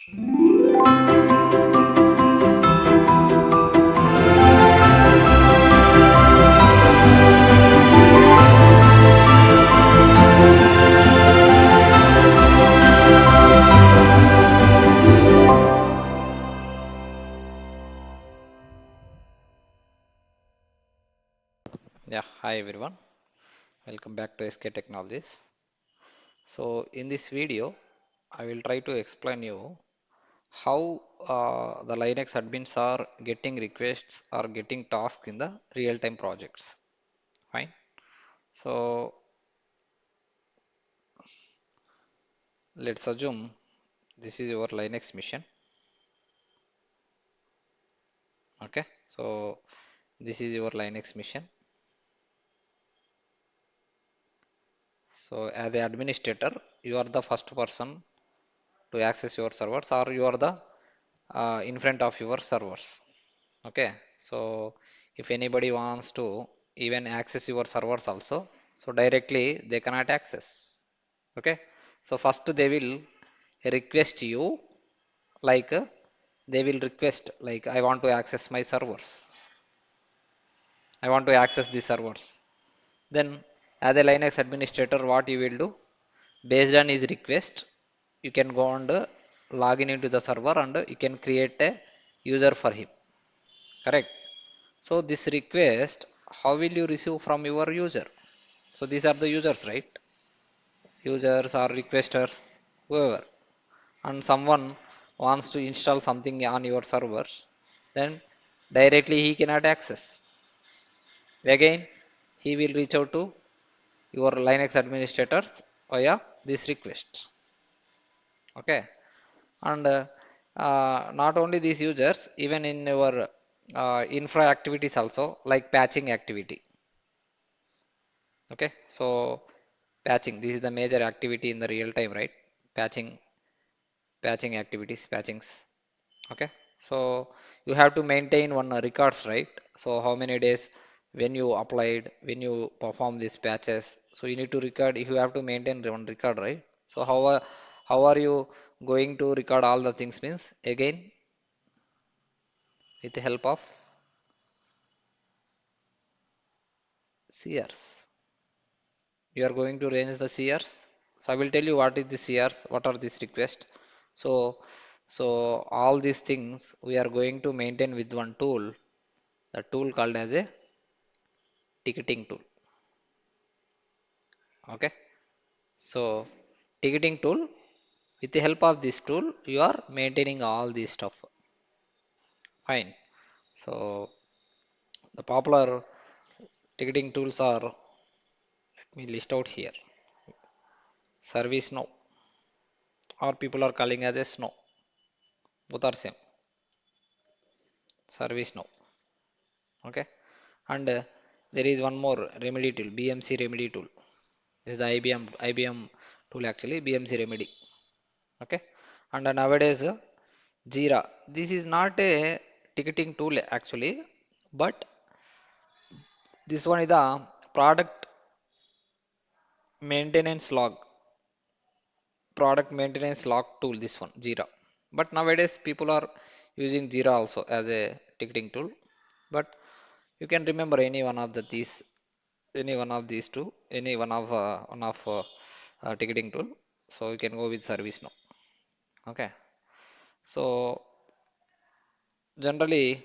Yeah, hi everyone. Welcome back to SK Technologies. So in this video, I will try to explain you how the Linux admins are getting requests or getting tasks in the real-time projects. Fine. So let's assume this is your Linux mission. Okay. So this is your Linux mission. So as the administrator, you are the first person to access your servers, or you are the in front of your servers. Okay, so if anybody wants to even access your servers also, so directly they cannot access. Okay, so first they will request you, like they will request like, I want to access my servers, I want to access the servers. Then as a Linux administrator, what you will do, based on his request, you can go and log in into the server and you can create a user for him. Correct. So this request, how will you receive from your user? So these are the users, right? Users or requesters, whoever. And someone wants to install something on your servers, then directly he cannot access. Again, he will reach out to your Linux administrators via these requests. Okay. And not only these users, even in your infra activities also, like patching activity. Okay, so patching, this is the major activity in the real time, right? Patching, patching activities, patchings. Okay, so you have to maintain one records, right? So how many days when you applied, when you perform these patches, so you need to record. You have to maintain one record, right? So how are you going to record all the things? Means again with the help of seers. You are going to range the seers. So I will tell you what is the seers, what are these requests. So all these things we are going to maintain with one tool, the tool called as a ticketing tool. Okay. So ticketing tool, with the help of this tool, you are maintaining all this stuff. Fine. So the popular ticketing tools are, let me list out here. Service now, or people are calling as a snow. Both are same. Service now. Okay. And there is one more remedy tool, BMC remedy tool. This is the IBM tool, actually BMC remedy. Okay. And nowadays Jira, this is not a ticketing tool actually, but this one is the product maintenance log, product maintenance log tool, this one Jira. But nowadays people are using Jira also as a ticketing tool. But you can remember any one of these, any one of these two, any one of ticketing tool. So you can go with service now. Okay. So generally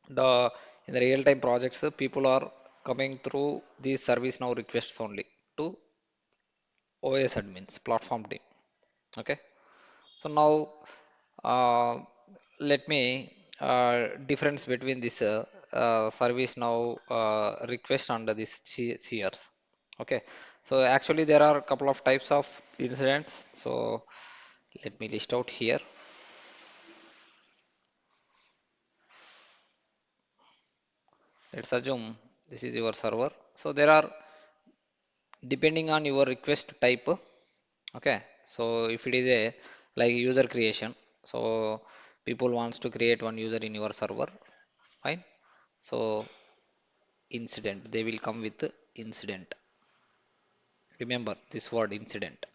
the in the real time projects, people are coming through these service now requests only to OS admins, platform team. Okay. So now uh, let me difference between this service now request and this CRs. Okay. So actually there are a couple of types of incidents. So let me list out here. Let's assume this is your server. So there are, depending on your request type. Okay. So if it is a like user creation, so people wants to create one user in your server. Fine. So incident, they will come with incident. Remember this word incident.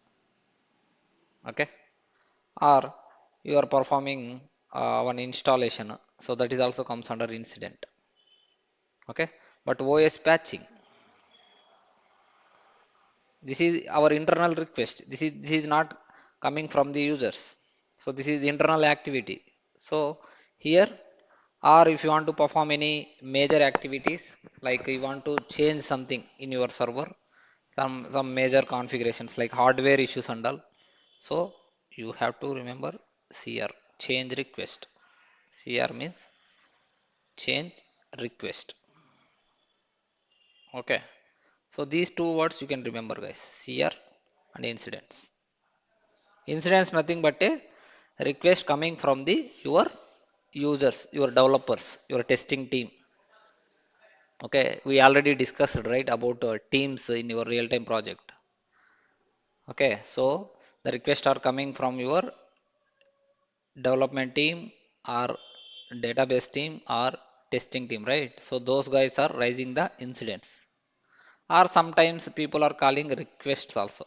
Okay. Or you are performing one installation, so that is also comes under incident. Okay, but OS patching, this is our internal request. This is not coming from the users, so this is internal activity. So here, or if you want to perform any major activities, like you want to change something in your server, some major configurations like hardware issues and all, so you have to remember CR, change request. CR means change request. Okay, so these two words you can remember, guys: CR and incidents. Incidents nothing but a request coming from the your users, your developers, your testing team. Okay, we already discussed, right, about teams in your real-time project. Okay, so the requests are coming from your development team or database team or testing team, right? So those guys are raising the incidents. Or sometimes people are calling requests also.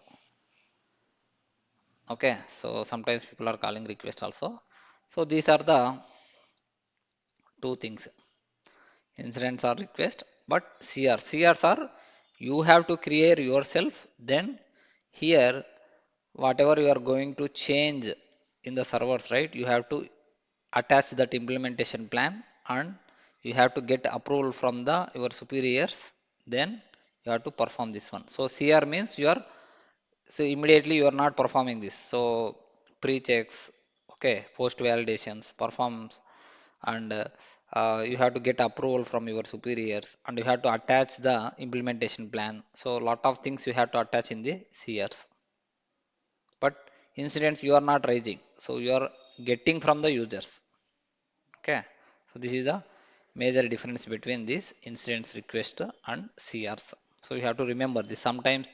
Okay, so sometimes people are calling requests also. So these are the two things: incidents are request, but crs are you have to create yourself. Then here, whatever you are going to change in the servers, right, you have to attach that implementation plan, and you have to get approval from the your superiors. Then you have to perform this one. So cr means you are, so immediately you are not performing this, so pre-checks, okay, post validations performs, and you have to get approval from your superiors, and you have to attach the implementation plan. So lot of things you have to attach in the crs, but incidents you are not raising, so you are getting from the users. Okay, so this is the major difference between this incidents request and crs. So you have to remember this. Sometimes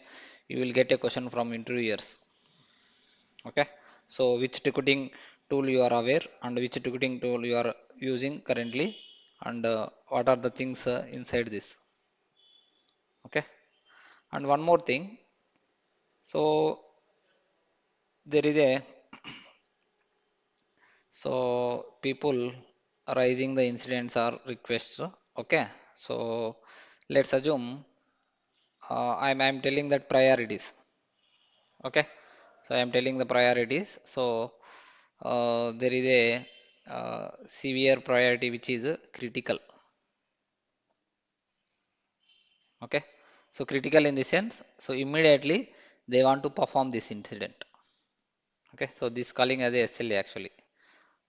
you will get a question from interviewers. Okay, so which ticketing tool you are aware, and which ticketing tool you are using currently, and what are the things inside this. Okay, and one more thing. So there is a, so people raising the incidents or requests. Okay, so let's assume I'm telling that priorities. Okay, so I'm telling the priorities. So there is a severe priority which is critical. Okay, so critical in the sense, so immediately they want to perform this incident. Okay, so this calling as a SLA, actually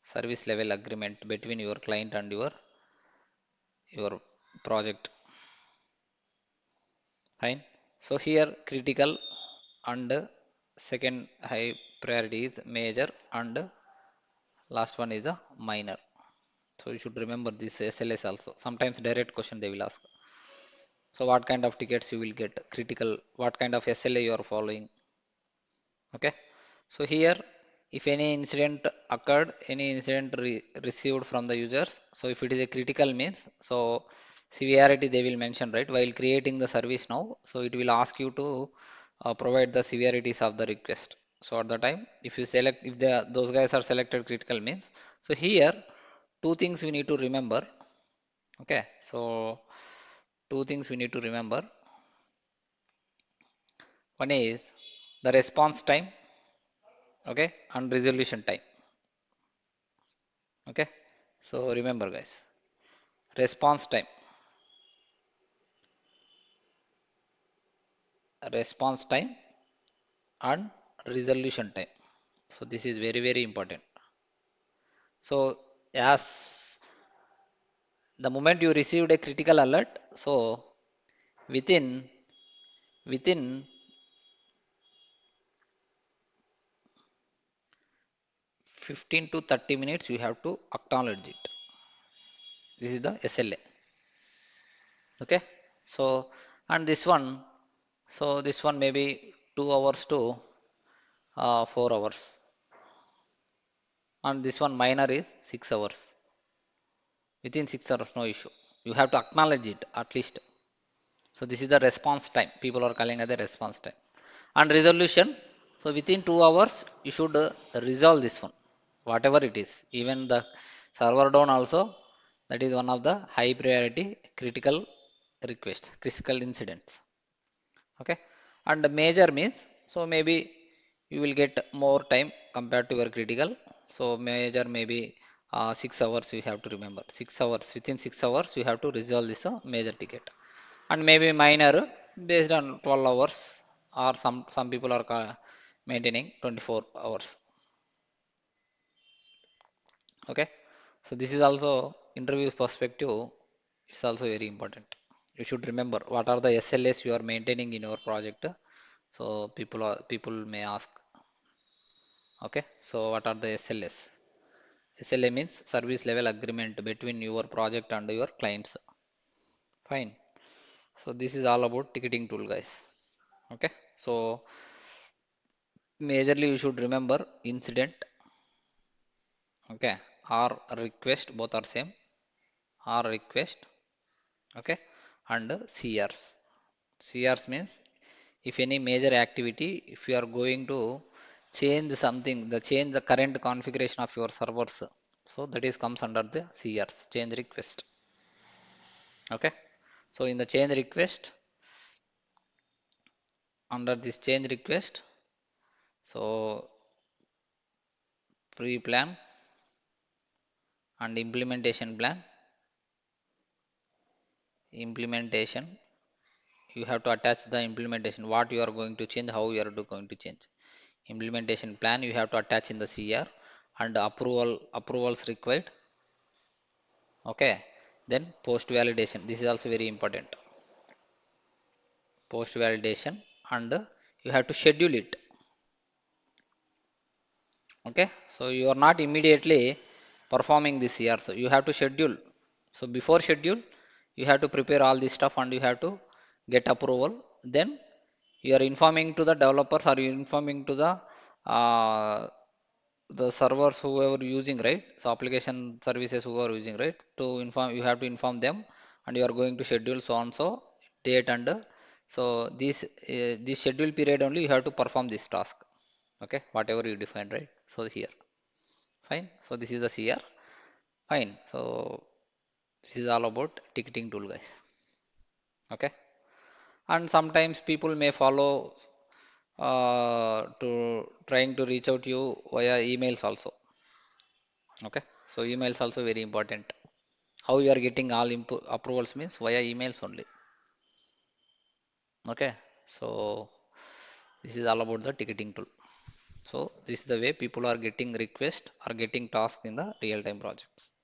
service level agreement between your client and your project. Fine. So here critical, and second high priority is major, and last one is a minor. So you should remember this SLS also. Sometimes direct question they will ask. So what kind of tickets you will get? Critical. What kind of SLA you are following? Okay. So here, if any incident occurred, any incident received from the users, so if it is a critical means, so severity they will mention, right, while creating the service now. So it will ask you to provide the severities of the request. So at the time, if you select, if those guys are selected critical means, so here two things we need to remember. Okay, so two things we need to remember. One is the response time, okay, and resolution time. Okay, so remember, guys, response time, response time, and resolution time. So this is very very important. So as the moment you received a critical alert, so within within 15 to 30 minutes you have to acknowledge it. This is the SLA. Okay, so and this one, so this one maybe 2 hours to 4 hours, and this one minor is 6 hours. Within 6 hours, no issue. You have to acknowledge it at least. So this is the response time. People are calling it the response time. And resolution. So within 2 hours, you should resolve this one. whatever it is, even the server down also, that is one of the high priority critical request, critical incidents. Okay, and the major means, so maybe you will get more time compared to your critical. So major maybe 6 hours you have to remember, 6 hours, within 6 hours you have to resolve this major ticket, and maybe minor based on 12 hours, or some people are maintaining 24 hours. Okay, so this is also interview perspective, it's also very important. You should remember what are the SLAs you are maintaining in your project. So people may ask, okay, so what are the SLAs? SLA means service level agreement between your project and your clients. Fine. So this is all about ticketing tool, guys. Okay. So majorly you should remember incident, okay, or request, both are same, or request, okay, and CRs. CRs means if any major activity, if you are going to change something, the change the current configuration of your servers, so that is comes under the CRs, change request. Okay, so in the change request, under this change request, so pre-plan and implementation, you have to attach the implementation, what you are going to change, how you are going to change. Implementation plan you have to attach in the CR, and approvals required. Okay, then post validation, this is also very important. Post validation, and you have to schedule it. Okay, so you are not immediately performing this here, so you have to schedule. So before schedule, you have to prepare all this stuff and you have to get approval. Then you are informing to the developers, or you informing to uh, the servers whoever using, right? So application services who are using, right? To inform, you have to inform them, and you are going to schedule so and so date, and so this schedule period only you have to perform this task. Okay, whatever you define, right? So here, fine. So this is the CR. Fine. So this is all about ticketing tool, guys. Okay. And sometimes people may follow to trying to reach out to you via emails also. Okay. So emails also very important. How you are getting all approvals means via emails only. Okay. So this is all about the ticketing tool. So this is the way people are getting request or getting task in the real time projects.